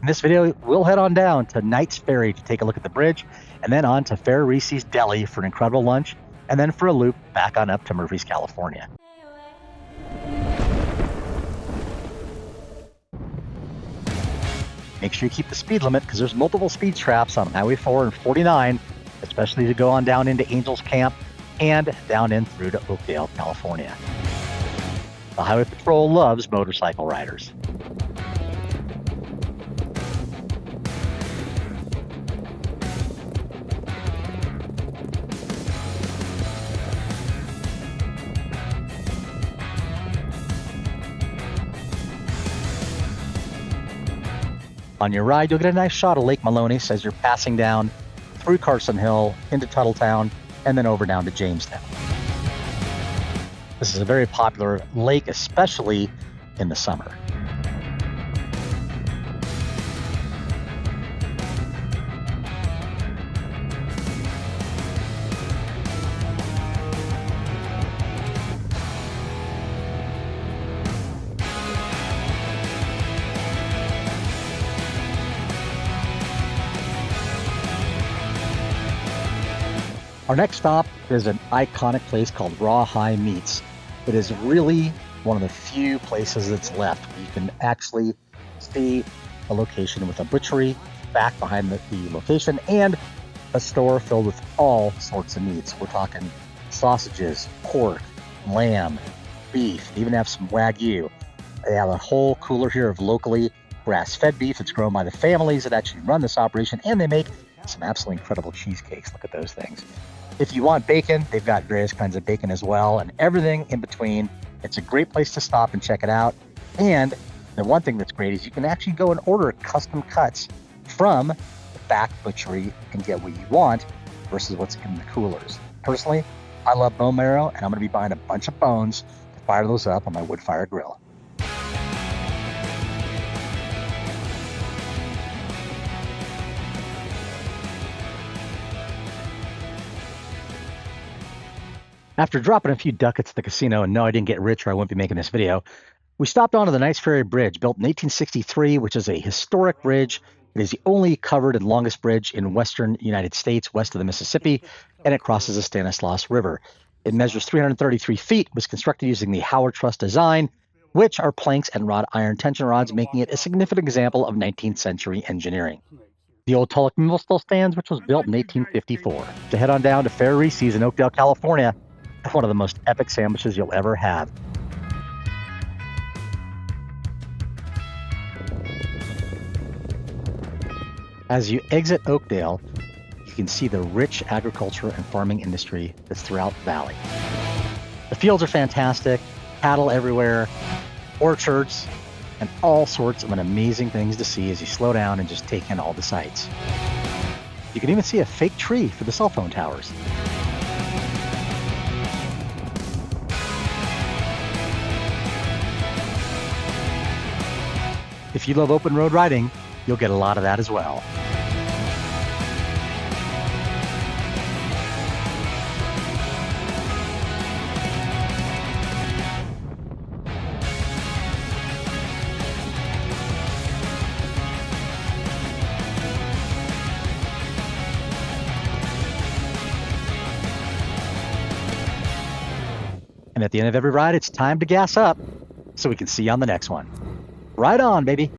In this video, we'll head on down to Knight's Ferry to take a look at the bridge, and then on to Ferrarese's Deli for an incredible lunch, and then for a loop back on up to Murphy's, California. Make sure you keep the speed limit because there's multiple speed traps on Highway 4 and 49, especially to go on down into Angels Camp and down in through to Oakdale, California. The Highway Patrol loves motorcycle riders. On your ride, you'll get a nice shot of Lake Maloney as you're passing down through Carson Hill into Tuttletown and then over down to Jamestown. This is a very popular lake, especially in the summer. Our next stop is an iconic place called Rawhide Meats. It is really one of the few places that's left where you can actually see a location with a butchery back behind the location and a store filled with all sorts of meats. We're talking sausages, pork, lamb, beef. They even have some Wagyu. They have a whole cooler here of locally grass-fed beef that's grown by the families that actually run this operation, and they make some absolutely incredible cheesecakes. Look at those things. If you want bacon, they've got various kinds of bacon as well, and everything in between. It's a great place to stop and check it out. And the one thing that's great is you can actually go and order custom cuts from the back butchery and get what you want versus what's in the coolers. Personally, I love bone marrow, and I'm going to be buying a bunch of bones to fire those up on my wood fire grill. After dropping a few ducats at the casino and no, I didn't get rich or I wouldn't be making this video, we stopped onto the Knight's Ferry Bridge, built in 1863, which is a historic bridge. It is the only covered and longest bridge in western United States, west of the Mississippi, and it crosses the Stanislaus River. It measures 333 feet, was constructed using the Howard Truss design, which are planks and wrought iron tension rods, making it a significant example of 19th century engineering. The old Tulloch mill still stands, which was built in 1854. To head on down to Ferrarese's in Oakdale, California, one of the most epic sandwiches you'll ever have. As you exit Oakdale, you can see the rich agriculture and farming industry that's throughout the valley. The fields are fantastic, cattle everywhere, orchards, and all sorts of amazing things to see as you slow down and just take in all the sights. You can even see a fake tree for the cell phone towers. If you love open road riding, you'll get a lot of that as well. And at the end of every ride, it's time to gas up so we can see you on the next one. Ride on, baby.